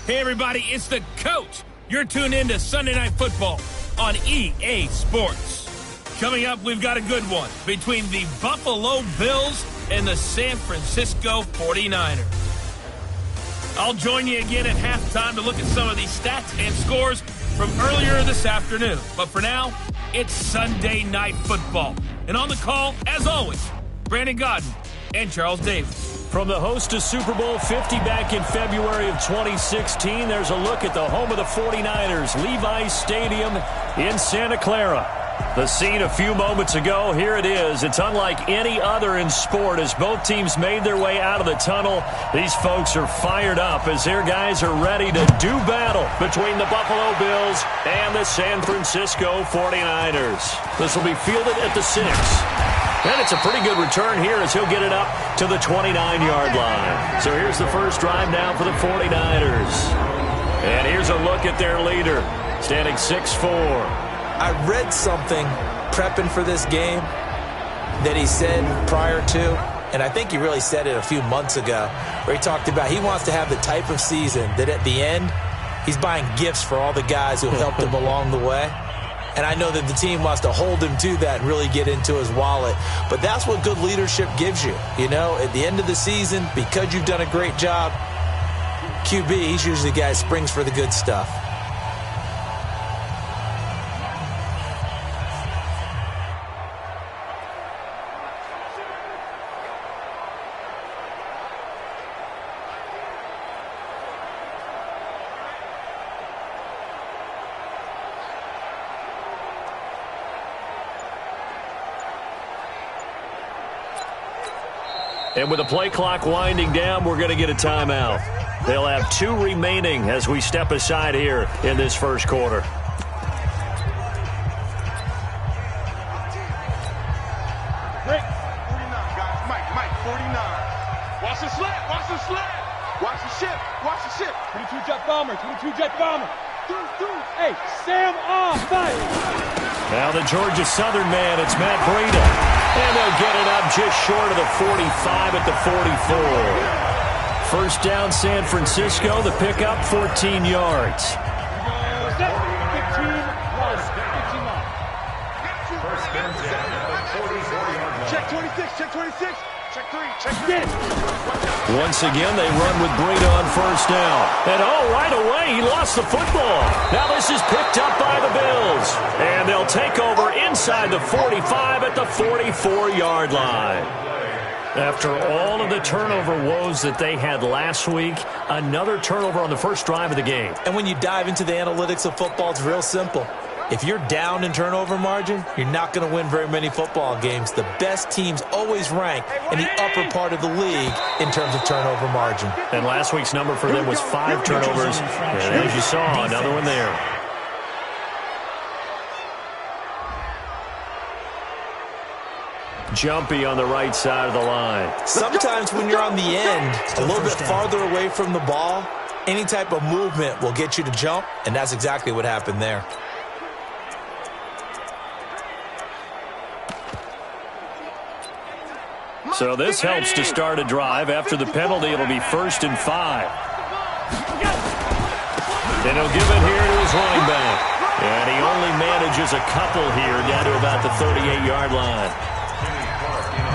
Hey, everybody, it's the coach. You're tuned in to Sunday Night Football on EA Sports. Coming up, we've got a good one between the Buffalo Bills and the San Francisco 49ers. I'll join you again at halftime to look at some of these stats and scores from earlier this afternoon. But for now, it's Sunday Night Football. And on the call, as always, Brandon Godden and Charles Davis. From the host to Super Bowl 50 back in February of 2016, there's a look at the home of the 49ers, Levi's Stadium in Santa Clara. The scene a few moments ago, here it is. It's unlike any other in sport as both teams made their way out of the tunnel. These folks are fired up as their guys are ready to do battle between the Buffalo Bills and the San Francisco 49ers. This will be fielded at the 6. And it's a pretty good return here as he'll get it up to the 29-yard line. So here's the first drive now for the 49ers. And here's a look at their leader, standing 6'4". I read something prepping for this game that he said prior to, and I think he really said it a few months ago, where he talked about he wants to have the type of season that at the end, he's buying gifts for all the guys who helped him along the way. And I know that the team wants to hold him to that and really get into his wallet. But that's what good leadership gives you. You know, at the end of the season, because you've done a great job, QB, he's usually the guy who springs for the good stuff. And with the play clock winding down, we're going to get a timeout. They'll have 2 remaining as we step aside here in this first quarter. Break. 49, guys. Mike, 49. Watch the sled. Watch the sled. Watch the ship. Watch the ship. 22 jet bomber. 22 jet bomber. Hey, Sam off. Fire. Now the Georgia Southern man, it's Matt Breida. And they'll get it up just short of the 45 at the 44. First down, San Francisco. The pickup, 14 yards. 15 Check 26. Check 26. Check 3. Check 3. Once again, they run with Breida on first down. And right away, he lost the football. Now this is picked up by the Bills. And they'll take over inside the 45 at the 44-yard line. After all of the turnover woes that they had last week, another turnover on the first drive of the game. And when you dive into the analytics of football, it's real simple. If you're down in turnover margin, you're not going to win very many football games. The best teams always rank in the upper part of the league in terms of turnover margin. And last week's number for them was 5 turnovers. And as you saw, another one there. Jumpy on the right side of the line. Sometimes when you're on the end, a little bit farther away from the ball, any type of movement will get you to jump, and that's exactly what happened there. So this helps to start a drive. After the penalty, it'll be 1st and 5. And he'll give it here to his running back. And he only manages a couple here down to about the 38-yard line.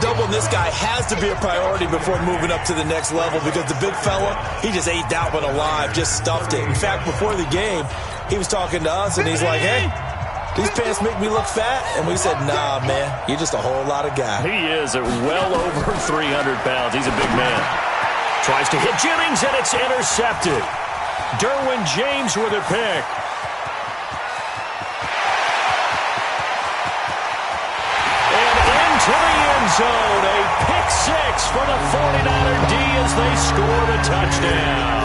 Doubling this guy has to be a priority before moving up to the next level because the big fella, he just ate that one alive, just stuffed it. In fact, before the game, he was talking to us, and he's like, hey, these pants make me look fat? And we said, nah, man, you're just a whole lot of guy. He is at well over 300 pounds. He's a big man. Tries to hit Jennings, and it's intercepted. Derwin James with a pick. And into the end zone, a pick 6 for the 49er D as they score the touchdown.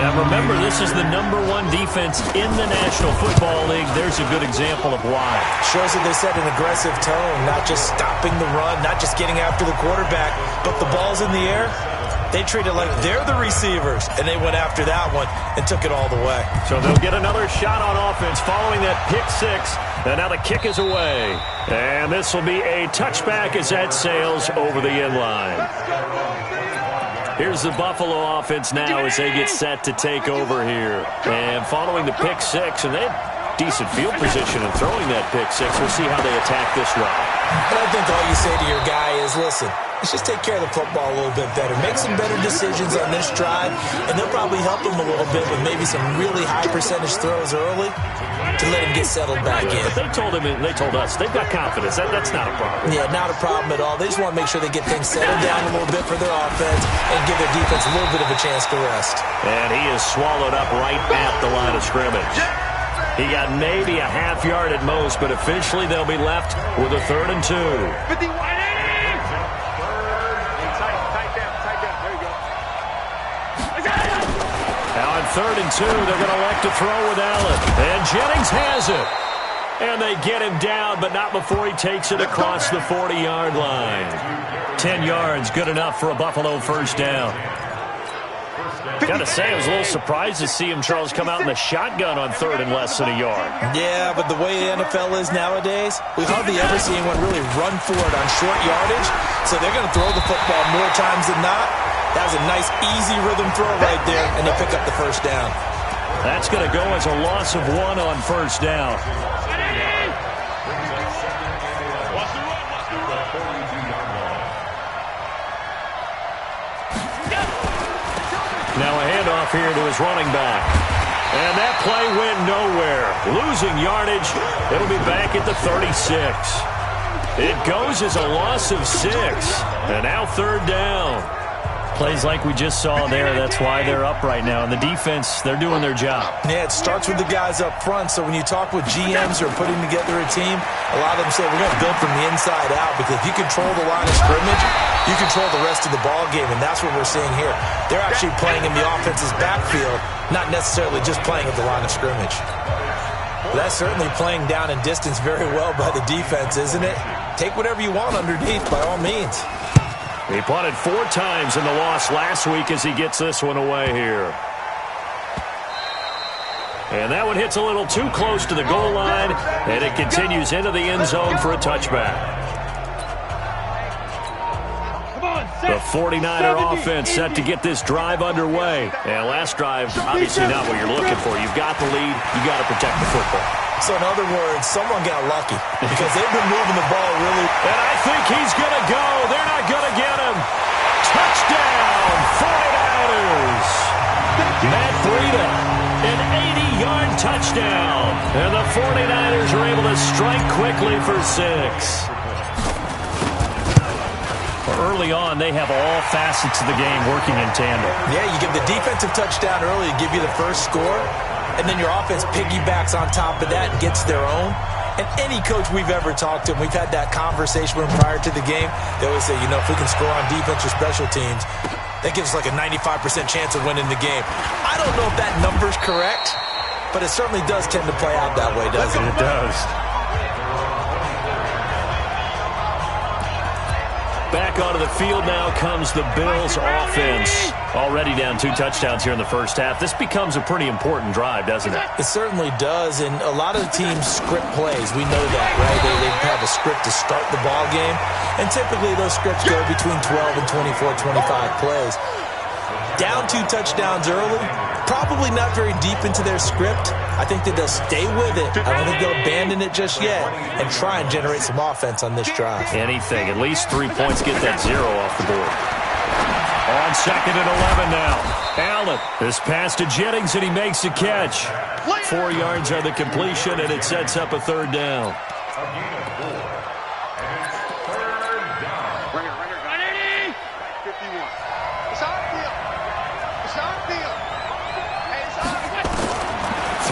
Now remember, this is the #1 defense in the National Football League. There's a good example of why. Shows that they set an aggressive tone, not just stopping the run, not just getting after the quarterback, but the ball's in the air. They treat it like they're the receivers, and they went after that one and took it all the way. So they'll get another shot on offense following that pick 6. And now the kick is away. And this will be a touchback as that sails over the end line. Here's the Buffalo offense now as they get set to take over here. And following the pick six, and they had decent field position in throwing that pick six. We'll see how they attack this drive. And I think all you say to your guy is, listen, let's just take care of the football a little bit better. Make some better decisions on this drive, and they'll probably help him a little bit with maybe some really high percentage throws early to let him get settled back in. But they told us they've got confidence. That's not a problem. Yeah, not a problem at all. They just want to make sure they get things settled down a little bit for their offense and give their defense a little bit of a chance to rest. And he is swallowed up right at the line of scrimmage. He got maybe a half yard at most, but officially they'll be left with a 3rd and 2. 50, 180! Tight down. There you go. Now on 3rd and 2, they're going to elect to throw with Allen. And Jennings has it. And they get him down, but not before he takes it across the 40-yard line. 10 yards, good enough for a Buffalo first down. Gotta say, I was a little surprised to see him, Charles, come out in the shotgun on 3rd and less than a yard. Yeah, but the way the NFL is nowadays, we hardly ever see anyone really run for it on short yardage. So they're going to throw the football more times than not. That was a nice, easy rhythm throw right there, and they pick up the first down. That's going to go as a loss of 1 on first down. Now a handoff here to his running back. And that play went nowhere. Losing yardage. It'll be back at the 36. It goes as a loss of 6. And now 3rd down. Plays like we just saw there. That's why they're up right now. And the defense, they're doing their job. Yeah, it starts with the guys up front. So when you talk with GMs who are putting together a team, a lot of them say we're going to build from the inside out, because if you control the line of scrimmage, you control the rest of the ball game, and that's what we're seeing here. They're actually playing in the offense's backfield, not necessarily just playing at the line of scrimmage. But that's certainly playing down in distance very well by the defense, isn't it? Take whatever you want underneath, by all means. He punted 4 times in the loss last week as he gets this one away here. And that one hits a little too close to the goal line, and it continues into the end zone for a touchback. The 49er offense set to get this drive underway. And last drive, obviously not what you're looking for. You've got the lead. You've got to protect the football. So in other words, someone got lucky, because they've been moving the ball really. And I think he's going to go. They're not going to get him. Touchdown, 49ers. Matt Breida, an 80-yard touchdown. And the 49ers are able to strike quickly for 6. Early on, they have all facets of the game working in tandem. Yeah, you give the defensive touchdown early to give you the first score, and then your offense piggybacks on top of that and gets their own. And any coach we've ever talked to, and we've had that conversation with them prior to the game, they always say, if we can score on defense or special teams, that gives us like a 95% chance of winning the game. I don't know if that number's correct, but it certainly does tend to play out that way, doesn't it? It does. Back onto the field now comes the Bills offense. Already down 2 touchdowns here in the first half. This becomes a pretty important drive, doesn't it? It certainly does, and a lot of the teams script plays. We know that, right? They have a script to start the ball game, and typically those scripts go between 12 and 24, 25 plays. Down 2 touchdowns early, probably not very deep into their script. I think that they'll stay with it. I don't think they'll abandon it just yet and try and generate some offense on this drive. Anything. At least 3 points, get that 0 off the board. On 2nd and 11 now. Allen, this pass to Jennings, and he makes the catch. 4 yards on the completion, and it sets up a 3rd down.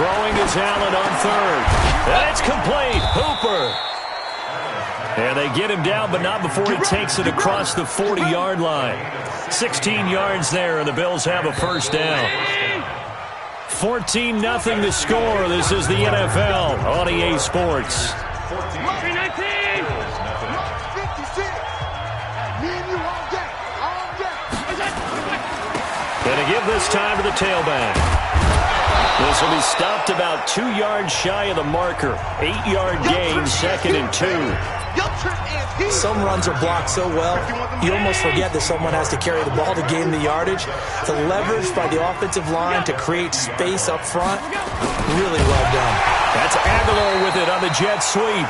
Throwing is Allen on 3rd. And it's complete. Hooper. And they get him down, but not before he takes it across the 40-yard line. 16 yards there, and the Bills have a first down. 14-0 the score. This is the NFL on EA Sports. Going to give this time to the tailback. This will be stopped about 2 yards shy of the marker. 8-yard gain, 2nd and 2. Some runs are blocked so well, you almost forget that someone has to carry the ball to gain the yardage. The leverage by the offensive line to create space up front, really well done. That's Aguilar with it on the jet sweep.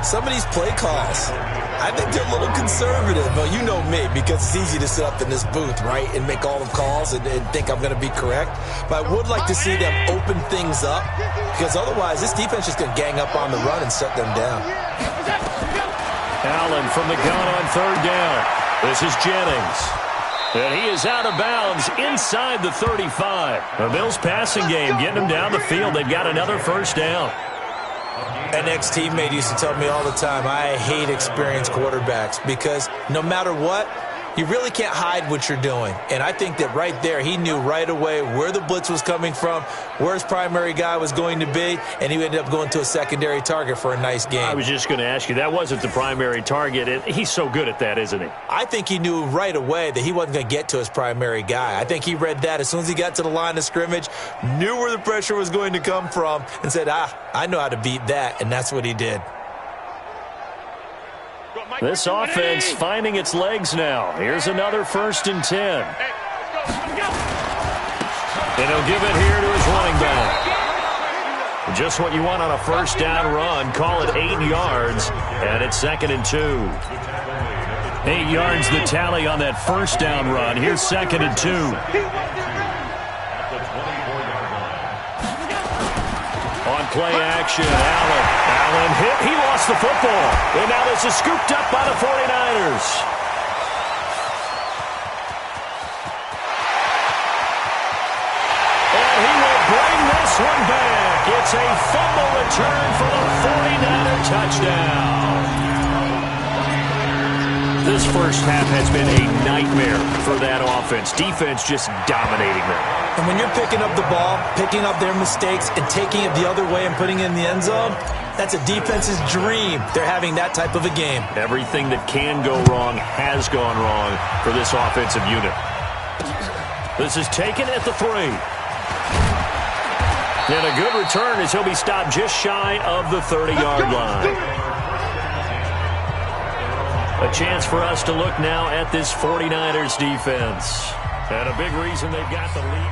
Some of these play calls, I think they're a little conservative. But you know me, because it's easy to sit up in this booth, right, and make all the calls and think I'm going to be correct. But I would like to see them open things up, because otherwise this defense is going to gang up on the run and shut them down. Allen from the gun on 3rd down. This is Jennings. And he is out of bounds inside the 35. The Bills passing game getting them down the field. They've got another 1st down. An ex-teammate used to tell me all the time, I hate experienced quarterbacks because no matter what, you really can't hide what you're doing. And I think that right there, he knew right away where the blitz was coming from, where his primary guy was going to be, and he ended up going to a secondary target for a nice game. I was just going to ask you, that wasn't the primary target, and he's so good at that, isn't he? I think he knew right away that he wasn't going to get to his primary guy. I think he read that as soon as he got to the line of scrimmage, knew where the pressure was going to come from, and said, I know how to beat that, and that's what he did. This offense finding its legs now. Here's another 1st and 10. And he'll give it here to his running back. Just what you want on a 1st down run. Call it 8 yards, and it's 2nd and 2. 8 yards the tally on that 1st down run. Here's 2nd and 2. On play action, Allen hit. He lost the football. And now this is scooped up by the 49ers. And he will bring this one back. It's a fumble return for the 49er touchdown. This first half has been a nightmare for that offense. Defense just dominating them. And when you're picking up the ball, picking up their mistakes, and taking it the other way and putting it in the end zone, that's a defense's dream. They're having that type of a game. Everything that can go wrong has gone wrong for this offensive unit. This is taken at the 3. And a good return as he'll be stopped just shy of the 30-yard line. A chance for us to look now at this 49ers defense. And a big reason they've got the lead.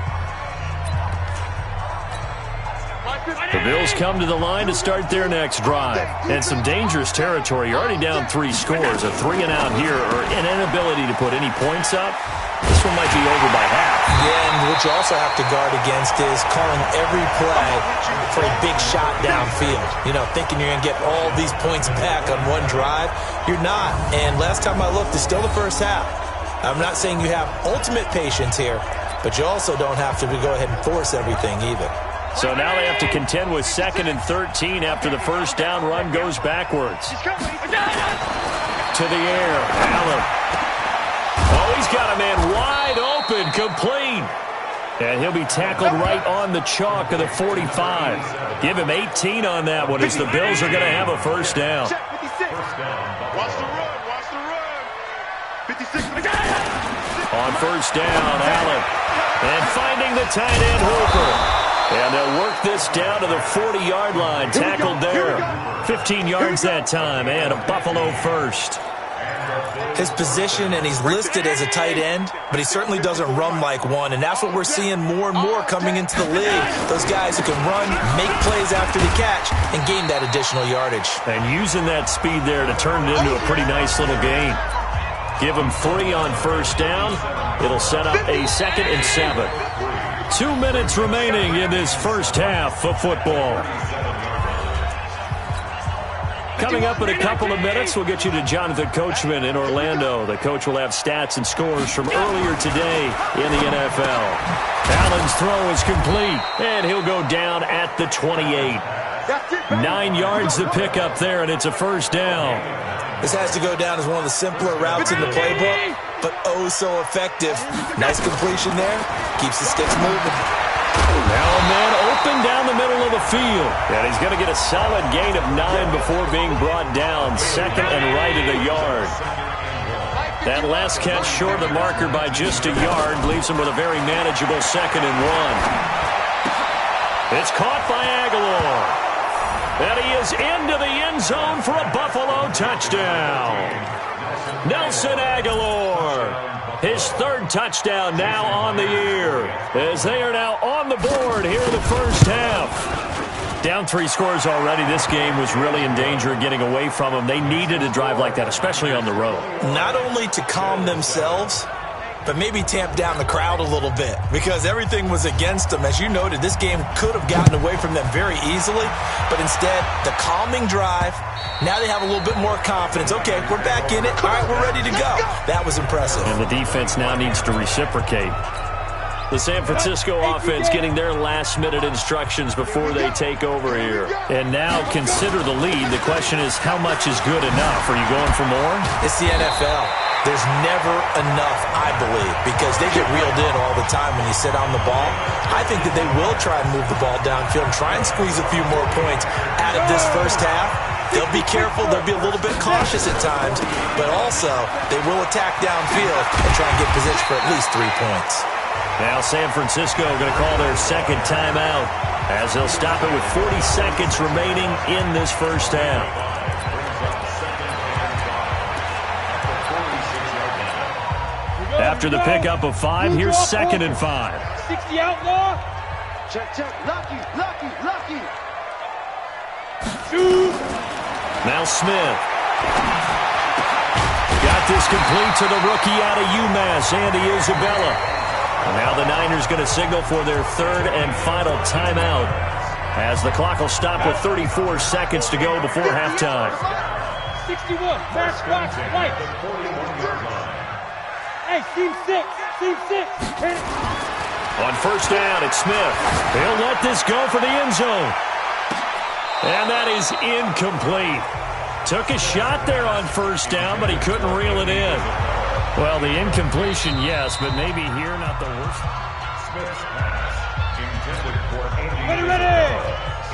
The Bills come to the line to start their next drive. And some dangerous territory. You're already down 3 scores. A 3-and-out here or an inability to put any points up. This one might be over by half. Yeah, and what you also have to guard against is calling every play for a big shot downfield. You know, thinking you're going to get all these points back on one drive. You're not. And last time I looked, it's still the first half. I'm not saying you have ultimate patience here, but you also don't have to go ahead and force everything either. So now they have to contend with 2nd and 13 after the 1st down run goes backwards. To the air, Allen. Oh, he's got a man wide open, complete. And he'll be tackled right on the chalk of the 45. Give him 18 on that one as the Bills are going to have a 1st down. Watch the run. 56. On 1st down, Allen. And finding the tight end, Hooper. And they'll work this down to the 40-yard line. Tackled there. 15 yards that time, and a Buffalo 1st. His position, and he's listed as a tight end, but he certainly doesn't run like one, and that's what we're seeing more and more coming into the league. Those guys who can run, make plays after the catch, and gain that additional yardage. And using that speed there to turn it into a pretty nice little gain. Give him 3 on 1st down. It'll set up a 2nd and 7. 2 minutes remaining in this first half of football. Coming up in a couple of minutes, we'll get you to Jonathan Coachman in Orlando. The coach will have stats and scores from earlier today in the NFL. Allen's throw is complete, and he'll go down at the 28. 9 yards to pick up there, and it's a 1st down. This has to go down as one of the simpler routes in the playbook, but oh so effective. Nice completion there. Keeps the sticks moving. Now a man open down the middle of the field. And he's going to get a solid gain of 9 before being brought down. 2nd and right at a yard. That last catch short of the marker by just a yard leaves him with a very manageable 2nd and 1. It's caught by Aguilar. And he is into the end zone for a Buffalo touchdown. Nelson Aguilar, his 3rd touchdown now on the year, as they are now on the board here in the first half. Down 3 scores already. This game was really in danger of getting away from them. They needed a drive like that, especially on the road. Not only to calm themselves, but maybe tamp down the crowd a little bit, because everything was against them. As you noted, this game could have gotten away from them very easily, but instead, the calming drive, now they have a little bit more confidence. Okay, we're back in it. All right, we're ready to go. That was impressive. And the defense now needs to reciprocate. The San Francisco offense getting their last-minute instructions before they take over here. And now consider the lead. The question is, how much is good enough? Are you going for more? It's the NFL. There's never enough, I believe, because they get reeled in all the time when you sit on the ball. I think that they will try and move the ball downfield and try and squeeze a few more points out of this first half. They'll be careful. They'll be a little bit cautious at times, but also they will attack downfield and try and get position for at least 3 points. Now San Francisco going to call their 2nd timeout as they'll stop it with 40 seconds remaining in this first half. After the pickup of 5, here's 2nd and 5. 60 outlaw. Check, check. Lucky. Shoot. Now Smith. Got this complete to the rookie out of UMass, Andy Isabella. And now the Niners going to signal for their 3rd and final timeout as the clock will stop with 34 seconds to go before halftime. 61. Match watch. White. Hey, team 6. On first down, it's Smith. He'll let this go for the end zone. And that is incomplete. Took a shot there on first down, but he couldn't reel it in. Well, the incompletion, yes, but maybe here not the worst. Smith's pass intended for ready.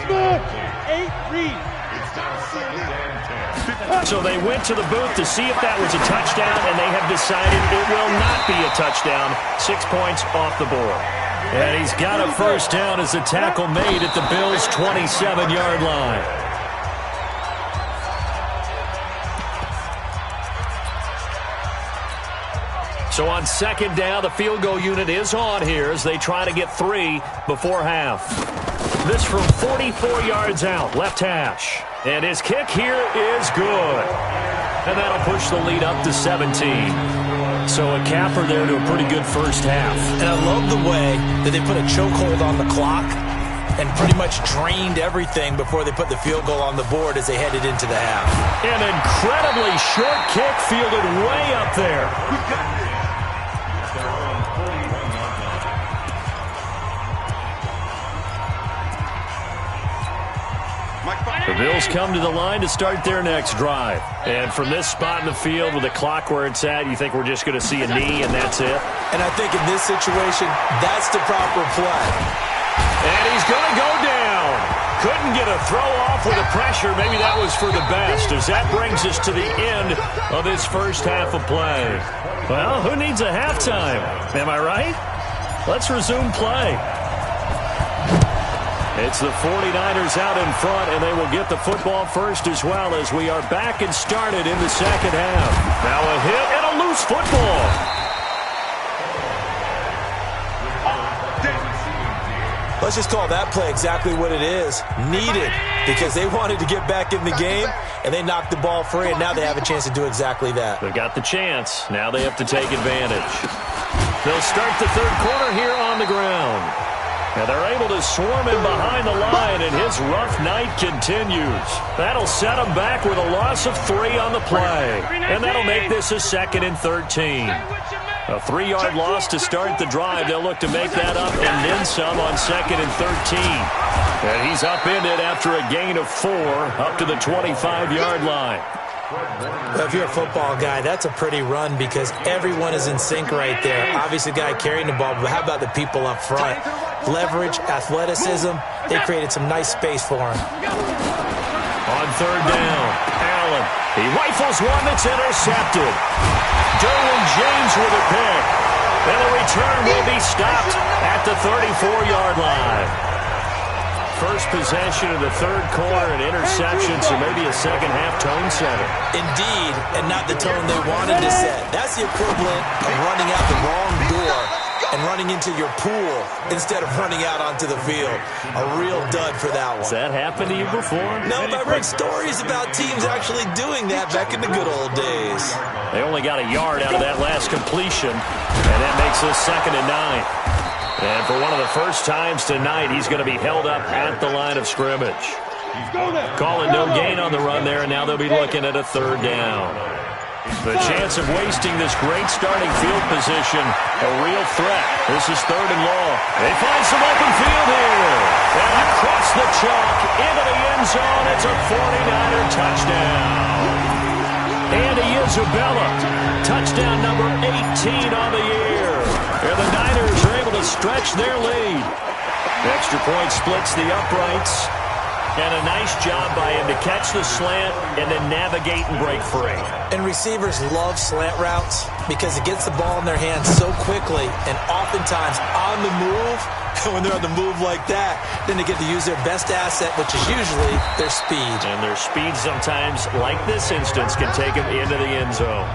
Smith. 8 read. It's now 2nd and 10. So they went to the booth to see if that was a touchdown, and they have decided it will not be a touchdown. 6 points off the board. And he's got a first down as the tackle made at the Bills' 27-yard line. So on 2nd down, the field goal unit is on here as they try to get 3 before half. This from 44 yards out, left hash. And his kick here is good. And that'll push the lead up to 17. So a capper there to a pretty good first half. And I love the way that they put a chokehold on the clock and pretty much drained everything before they put the field goal on the board as they headed into the half. An incredibly short kick fielded way up there. The Bills come to the line to start their next drive. And from this spot in the field with the clock where it's at, you think we're just going to see a knee and that's it? And I think in this situation, that's the proper play. And he's going to go down. Couldn't get a throw off with the pressure. Maybe that was for the best, as that brings us to the end of this first half of play. Well, who needs a halftime? Am I right? Let's resume play. It's the 49ers out in front, and they will get the football first as well as we are back and started in the second half. Now a hit and a loose football. Let's just call that play exactly what it is. Needed, because they wanted to get back in the game, and they knocked the ball free, and now they have a chance to do exactly that. They've got the chance. Now they have to take advantage. They'll start the third quarter here on the ground. And they're able to swarm him behind the line, and his rough night continues. That'll set him back with a loss of 3 on the play. And that'll make this a 2nd and 13. A 3-yard loss to start the drive. They'll look to make that up and then some on 2nd and 13. And he's upended after a gain of 4 up to the 25-yard line. Well, if you're a football guy, that's a pretty run because everyone is in sync right there. Obviously, the guy carrying the ball, but how about the people up front? Leverage, athleticism, they created some nice space for him. On third down, Allen. He rifles one that's intercepted. Derwin James with a pick. And the return will be stopped at the 34-yard line. First possession of the third quarter, an interception, so maybe a second-half tone setter. Indeed, and not the tone they wanted to set. That's the equivalent of running out the wrong door and running into your pool instead of running out onto the field. A real dud for that one. Has that happened to you before? No, but I've read stories about teams actually doing that back in the good old days. They only got a yard out of that last completion, and that makes it 2nd and 9. And for one of the first times tonight, he's going to be held up at the line of scrimmage. Calling no gain on the run there, and now they'll be looking at a 3rd down. The chance of wasting this great starting field position, a real threat. This is 3rd and long. They find some open field here. And across the chalk, into the end zone, it's a 49er touchdown. Andy Isabella, touchdown number 18 on the year. And the Niners are able to stretch their lead. Extra point splits the uprights. And a nice job by him to catch the slant and then navigate and break free. And receivers love slant routes because it gets the ball in their hands so quickly and oftentimes on the move. And when they're on the move like that, then they get to use their best asset, which is usually their speed. And their speed sometimes, like this instance, can take them into the end zone.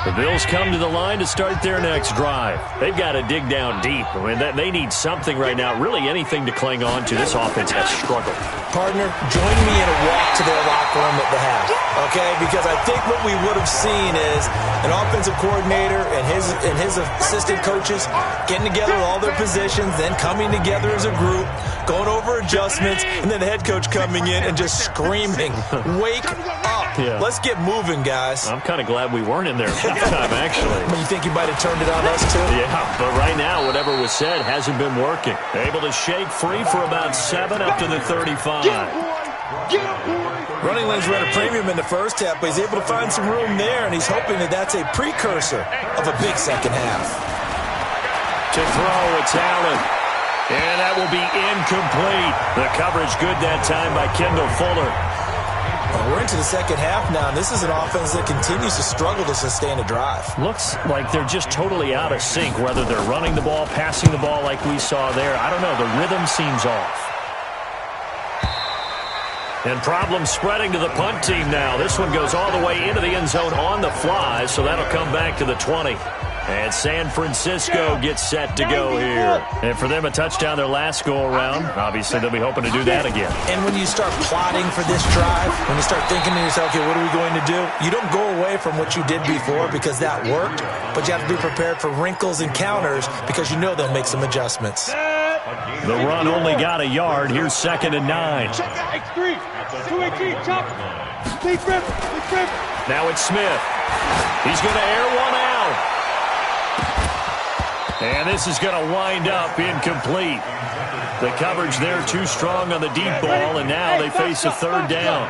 The Bills come to the line to start their next drive. They've got to dig down deep. I mean, they need something right now, really anything to cling on to. This offense has struggled. Partner, join me in a walk to their locker room at the half, okay? Because I think what we would have seen is an offensive coordinator and his assistant coaches getting together all their positions, then coming together as a group, going over adjustments, and then the head coach coming in and just screaming, "Wake up. Yeah. Let's get moving, guys." I'm kind of glad we weren't in there at that time, actually. You think you might have turned it on us, too? Yeah, but right now, whatever was said hasn't been working. Able to shake free for about 7 up to the 35. Running lanes were at a premium in the first half, but he's able to find some room there, and he's hoping that that's a precursor of a big second half. To throw, it's Allen. And that will be incomplete. The coverage good that time by Kendall Fuller. Well, we're into the second half now, and this is an offense that continues to struggle to sustain a drive. Looks like they're just totally out of sync, whether they're running the ball, passing the ball like we saw there. I don't know. The rhythm seems off. And problems spreading to the punt team now. This one goes all the way into the end zone on the fly, so that'll come back to the 20. And San Francisco gets set to go here. And for them, a touchdown their last go-around. Obviously, they'll be hoping to do that again. And when you start plotting for this drive, when you start thinking to yourself, okay, what are we going to do? You don't go away from what you did before because that worked, but you have to be prepared for wrinkles and counters because you know they'll make some adjustments. The run only got a yard. Here's 2nd and 9. X3, 218, chop. Big rip. Now it's Smith. He's going to air one out. And this is going to wind up incomplete. The coverage there too strong on the deep ball, and now they face a 3rd down.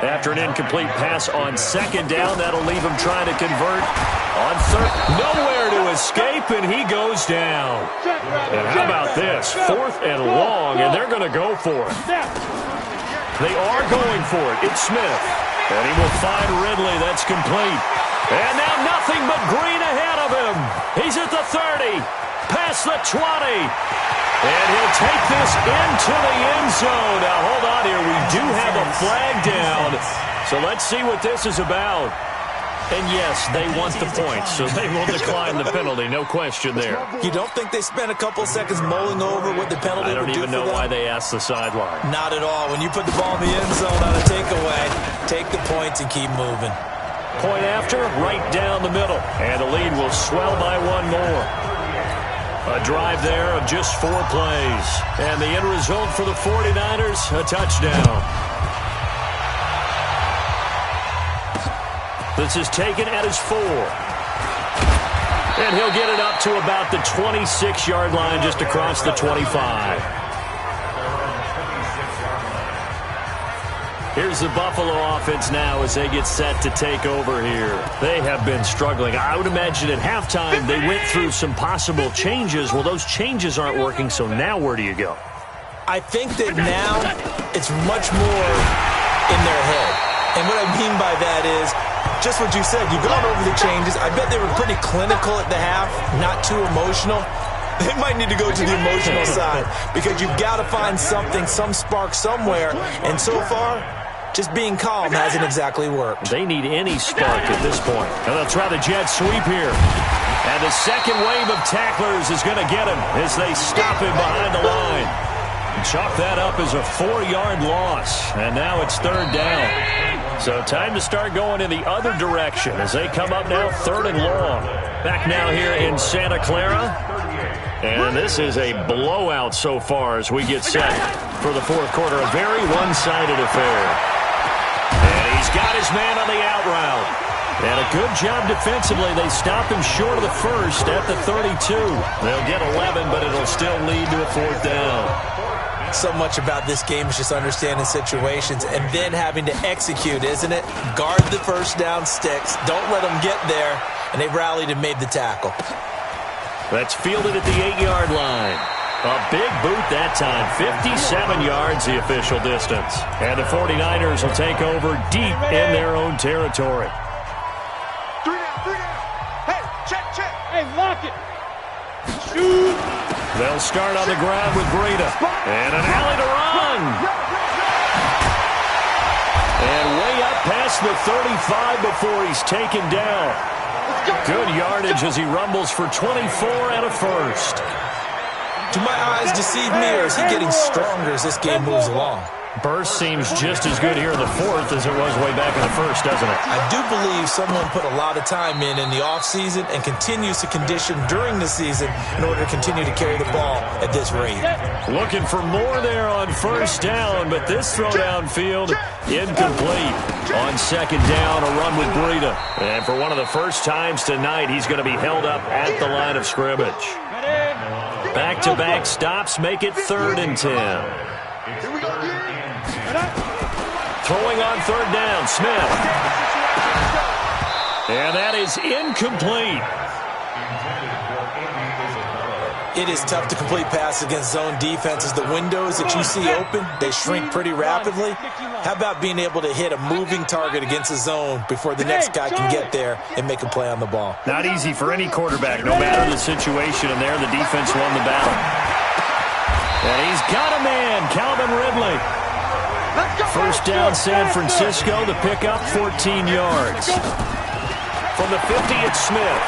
After an incomplete pass on 2nd down, that'll leave him trying to convert on 3rd. Nowhere to escape, and he goes down. And how about this? 4th and long, and they're going to go for it. They are going for it. It's Smith. And he will find Ridley. That's complete. And now nothing but green ahead of him. He's at the 30, past the 20. And he'll take this into the end zone. Now, hold on here. We do have a flag down. So let's see what this is about. And yes, they want the points, so they will decline the penalty. No question there. You don't think they spent a couple seconds mulling over what the penalty would do for them? I don't even know why they asked the sideline. Not at all. When you put the ball in the end zone on a takeaway, take the points and keep moving. Point after, right down the middle. And the lead will swell by one more. A drive there of just 4 plays. And the end result for the 49ers, a touchdown. This is taken at his 4. And he'll get it up to about the 26-yard line, just across the 25. Here's the Buffalo offense now as they get set to take over here. They have been struggling. I would imagine at halftime they went through some possible changes. Well, those changes aren't working, so now where do you go? I think that now it's much more in their head. by that is just what you said. You've gone over the changes. I bet they were pretty clinical at the half, not too emotional. They might need to go to the emotional side because you've got to find something, some spark somewhere. And so far, just being calm hasn't exactly worked. They need any spark at this point. And they'll try the jet sweep here. And the second wave of tacklers is going to get him as they stop him behind the line. Chalk that up as a 4-yard loss. And now it's third down. So time to start going in the other direction as they come up now 3rd and long. Back now here in Santa Clara. And this is a blowout so far as we get set for the fourth quarter. A very one-sided affair. And he's got his man on the out route. And a good job defensively. They stop him short of the first at the 32. They'll get 11, but it'll still lead to a 4th down. So much about this game is just understanding situations and then having to execute, isn't it? Guard the first down sticks. Don't let them get there. And they rallied and made the tackle. That's fielded at the 8-yard line. A big boot that time. 57 yards the official distance. And the 49ers will take over deep in their own territory. 3 down. Hey, check. Hey, lock it. Shoot. They'll start on the ground with Breida. And an alley to run. And way up past the 35 before he's taken down. Good yardage as he rumbles for 24 and a first. Do my eyes deceive me, or is he getting stronger as this game moves along? Burst seems just as good here in the fourth as it was way back in the first, doesn't it? I do believe someone put a lot of time in the offseason and continues to condition during the season in order to continue to carry the ball at this rate. Looking for more there on first down, but this throw downfield incomplete. On second down, a run with Breida. And for one of the first times tonight, he's going to be held up at the line of scrimmage. Back-to-back stops make it 3rd and 10. Throwing on 3rd down, Smith. And that is incomplete. It is tough to complete passes against zone defenses. The windows that you see open, they shrink pretty rapidly. How about being able to hit a moving target against a zone before the next guy can get there and make a play on the ball? Not easy for any quarterback, no matter the situation. And there, the defense won the battle. And he's got a man, Calvin Ridley. First down, San Francisco. The pickup, 14 yards. From the 50, it's Smith.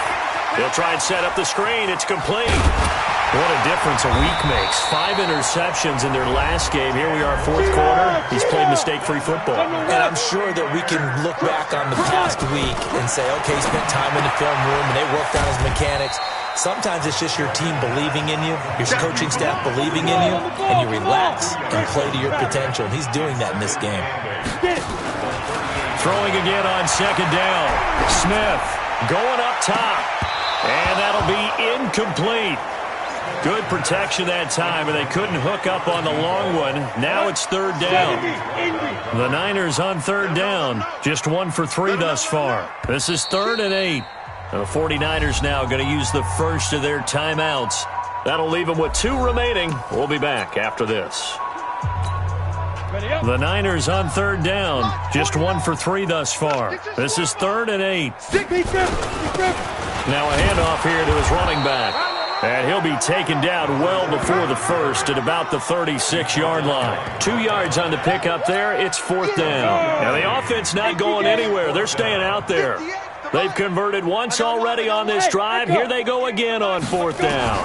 He'll try and set up the screen. It's complete. What a difference a week makes. 5 interceptions in their last game. Here we are, fourth quarter. He's played mistake-free football. And I'm sure that we can look back on the past week and say, okay, he spent time in the film room and they worked on his mechanics. Sometimes it's just your team believing in you, your coaching staff believing in you, and you relax and play to your potential. And he's doing that in this game. Throwing again on second down. Smith going up top. And that'll be incomplete. Good protection that time, and they couldn't hook up on the long one. Now it's 3rd down. The Niners on 3rd down. Just 1 for 3 thus far. This is 3rd and 8. The 49ers now going to use the first of their timeouts. That'll leave them with 2 remaining. We'll be back after this. The Niners on 3rd down. Just 1 for 3 thus far. This is 3rd and 8. Now a handoff here to his running back. And he'll be taken down well before the first at about the 36-yard line. 2 yards on the pickup there. It's 4th down. Now the offense not going anywhere. They're staying out there. They've converted once already on this drive. Here they go again on 4th down.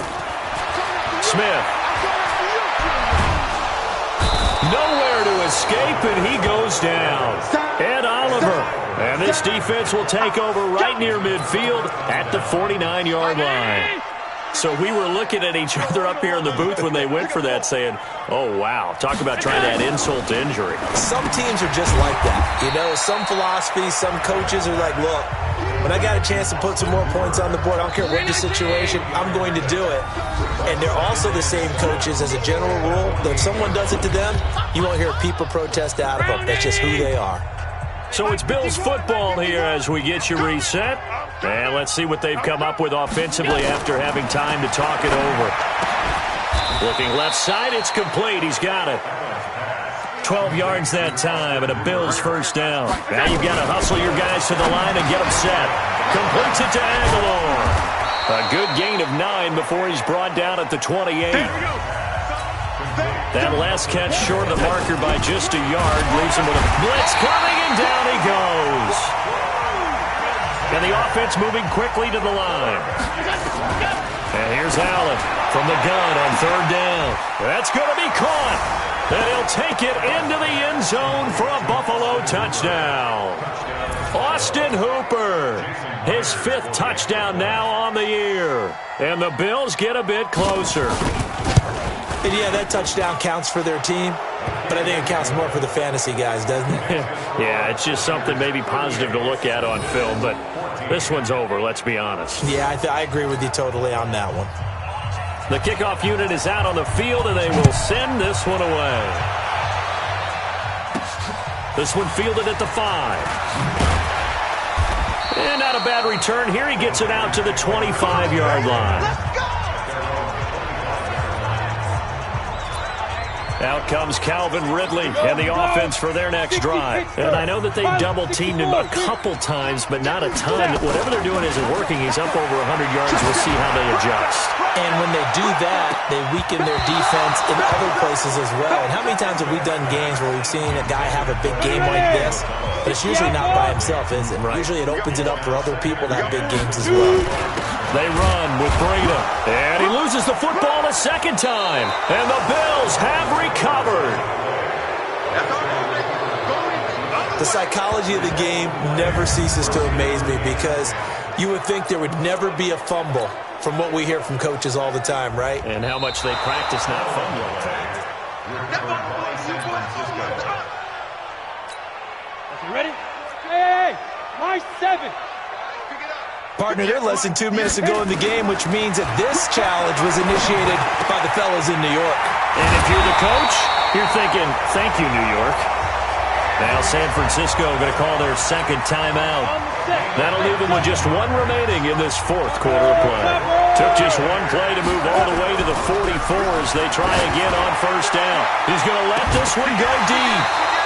Smith. Nowhere to escape, and he goes down. Ed Oliver. And this defense will take over right near midfield at the 49-yard line. So we were looking at each other up here in the booth when they went for that saying, oh, wow, talk about trying to add insult to injury. Some teams are just like that. You know, some philosophies, some coaches are like, look, when I got a chance to put some more points on the board, I don't care what the situation, I'm going to do it. And they're also the same coaches as a general rule that if someone does it to them, you won't hear a peep or protest out of them. That's just who they are. So it's Bills football here as we get you reset. And let's see what they've come up with offensively after having time to talk it over. Looking left side, it's complete. He's got it. 12 yards that time, and a Bills first down. Now you've got to hustle your guys to the line and get them set. Completes it to Aguilar. A good gain of 9 before he's brought down at the 28. That last catch short of the marker by just a yard leaves him with a blitz coming, and down he goes. And the offense moving quickly to the line. And here's Allen from the gun on third down. That's going to be caught. And he'll take it into the end zone for a Buffalo touchdown. Austin Hooper, his 5th touchdown now on the year. And the Bills get a bit closer. And yeah, that touchdown counts for their team, but I think it counts more for the fantasy guys, doesn't it? Yeah, it's just something maybe positive to look at on film, but this one's over, let's be honest. Yeah, I agree with you totally on that one. The kickoff unit is out on the field, and they will send this one away. This one fielded at the 5. And not a bad return here. He gets it out to the 25-yard line. Out comes Calvin Ridley and the offense for their next drive. And I know that they've double-teamed him a couple times, but not a ton. Whatever they're doing isn't working. He's up over 100 yards. We'll see how they adjust. And when they do that, they weaken their defense in other places as well. And how many times have we done games where we've seen a guy have a big game like this, but it's usually not by himself, is it? Right. Usually it opens it up for other people to have big games as well. They run with Breida, and he loses the football a second time. And the Bills have recovered. The psychology of the game never ceases to amaze me because you would think there would never be a fumble from what we hear from coaches all the time, right? And how much they practice not fumbling. You ready? Hey, my 7. Partner, they're less than 2 minutes to go in the game, which means that this challenge was initiated by the fellas in New York. And if you're the coach, you're thinking, thank you, New York. Now San Francisco going to call their second timeout. That'll leave them with just 1 remaining in this 4th quarter of play. Took just 1 play to move all the way to the 44 as they try again on first down. He's going to let this one go deep.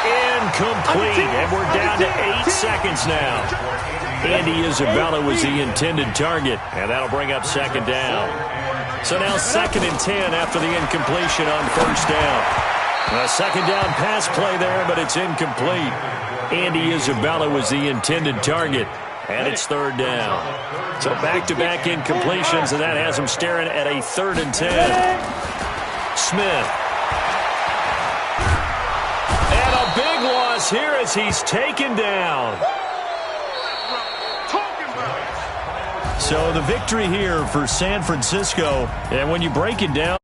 Incomplete. And we're down to 8 seconds now. Andy Isabella was the intended target, and that'll bring up second down. So now 2nd and 10 after the incompletion on first down. A second down pass play there, but it's incomplete. Andy Isabella was the intended target, and it's 3rd down. So back-to-back incompletions, and that has him staring at a 3rd and 10. Smith. And a big loss here as he's taken down. So the victory here for San Francisco, and when you break it down,